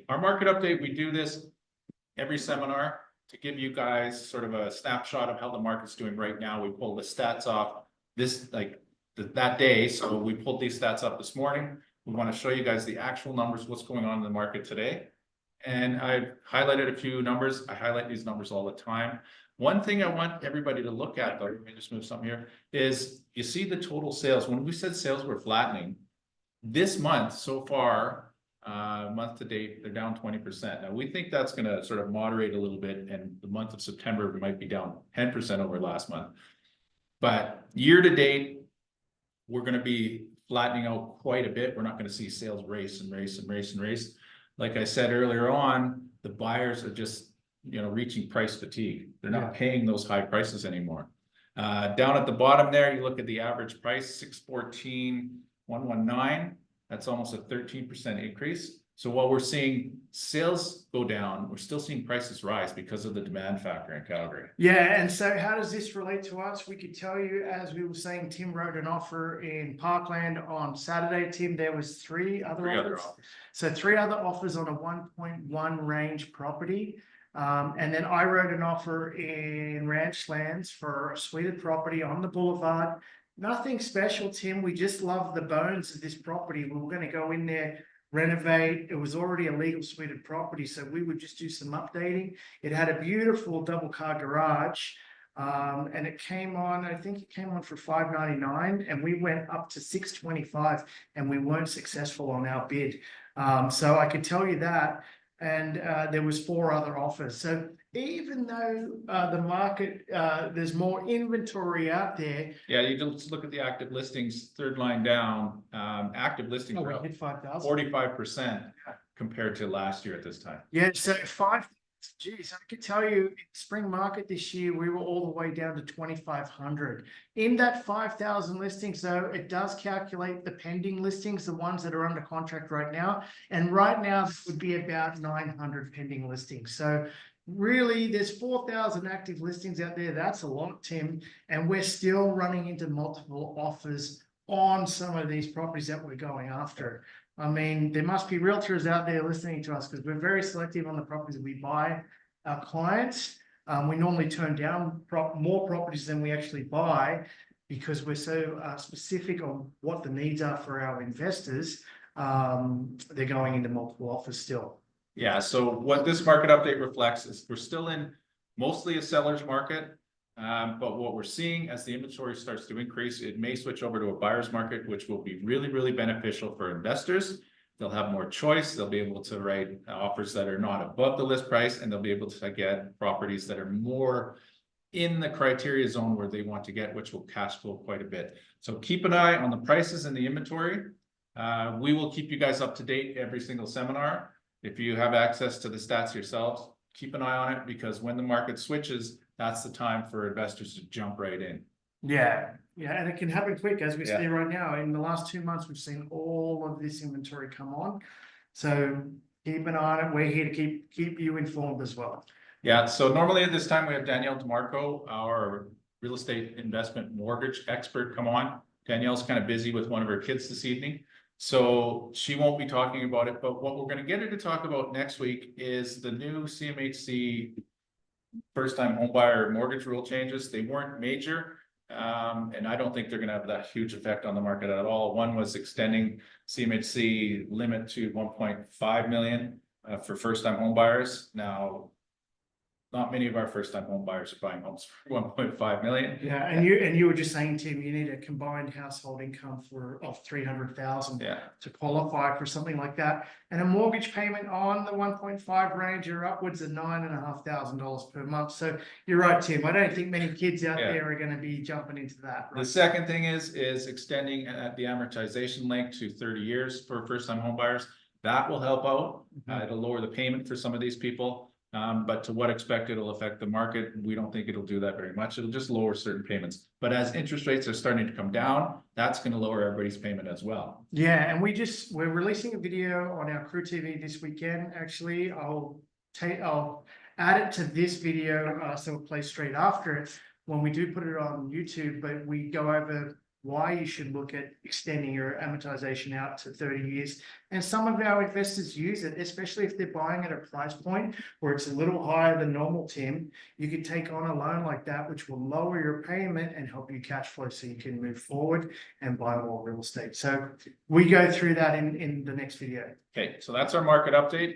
Our market update, we do this every seminar to give you guys sort of a snapshot of how the market's doing right now. We pull the stats off that day. So we pulled these stats up this morning. We want to show you guys the actual numbers, what's going on in the market today. And I've highlighted a few numbers. I highlight these numbers all the time. One thing I want everybody to look at, though, let me just move something here, is you see the total sales. When we said sales were flattening, this month so far, month to date, they're down 20%. Now we think that's going to sort of moderate a little bit, and the month of September might be down 10% over last month. But year to date, we're going to be flattening out quite a bit. We're not going to see sales race and race and race and race. Like I said earlier on, the buyers are just, reaching price fatigue. They're not paying those high prices anymore. Down at the bottom there, you look at the average price, 614,119. That's almost a 13% increase. So while we're seeing sales go down, we're still seeing prices rise because of the demand factor in Calgary. Yeah, and so how does this relate to us? We could tell you, as we were saying, Tim wrote an offer in Parkland on Saturday. Tim, there was three other offers. So 3 other offers on a 1.1 range property. And then I wrote an offer in Ranchlands for a suited property on the boulevard. Nothing special, Tim. We just love the bones of this property. We were going to go in there, renovate. It was already a legal suited property, so we would just do some updating. It had a beautiful double car garage, and it came on, I think it came on for $599, and we went up to $625, and we weren't successful on our bid. So I could tell you that. And there was 4 other offers. So even though the market, there's more inventory out there. Yeah, you just look at the active listings, third line down. Active listings we are up hit 5,000. 45% compared to last year at this time. Yeah, so geez, I could tell you, in spring market this year, we were all the way down to 2,500. In that 5,000 listings, though, it does calculate the pending listings, the ones that are under contract right now. And right now, it would be about 900 pending listings. So really, there's 4,000 active listings out there. That's a lot, Tim. And we're still running into multiple offers on some of these properties that we're going after. I mean, there must be realtors out there listening to us, because we're very selective on the properties that we buy our clients. We normally turn down more properties than we actually buy, because we're so specific on what the needs are for our investors. They're going into multiple offers still. Yeah, so what this market update reflects is we're still in mostly a seller's market. But what we're seeing as the inventory starts to increase, it may switch over to a buyer's market, which will be really, really beneficial for investors. They'll have more choice. They'll be able to write offers that are not above the list price, and they'll be able to get properties that are more in the criteria zone where they want to get, which will cash flow quite a bit. So keep an eye on the prices and the inventory. We will keep you guys up to date every single seminar. If you have access to the stats yourselves, keep an eye on it, because when the market switches, that's the time for investors to jump right in. Yeah, and it can happen quick, as we see right now. In the last 2 months, we've seen all of this inventory come on. So keep an eye on it. We're here to keep you informed as well. Yeah, so normally at this time we have Danielle DeMarco, our real estate investment mortgage expert, come on. Danielle's kind of busy with one of her kids this evening, so she won't be talking about it. But what we're going to get her to talk about next week is the new CMHC first-time homebuyer mortgage rule changes. They weren't major, and I don't think they're going to have that huge effect on the market at all. One was extending CMHC limit to 1.5 million for first-time homebuyers. Now, not many of our first-time home buyers are buying homes for 1.5 million. Yeah, and you were just saying, Tim, you need a combined household income of 300,000 to qualify for something like that, and a mortgage payment on the 1.5 range are upwards of $9,500 per month. So you're right, Tim. I don't think many kids out there are going to be jumping into that. Right? The second thing is extending the amortization length to 30 years for first-time home buyers. That will help out. It'll lower the payment for some of these people. But to what extent it'll affect the market, we don't think it'll do that very much. It'll just lower certain payments. But as interest rates are starting to come down, that's going to lower everybody's payment as well. Yeah, and we're releasing a video on our Crew TV this weekend. Actually, I'll add it to this video so it'll play straight after it when we do put it on YouTube. But we go over why you should look at extending your amortization out to 30 years. And some of our investors use it, especially if they're buying at a price point where it's a little higher than normal, Tim. You could take on a loan like that, which will lower your payment and help you cash flow so you can move forward and buy more real estate. So we go through that in the next video. Okay, so that's our market update.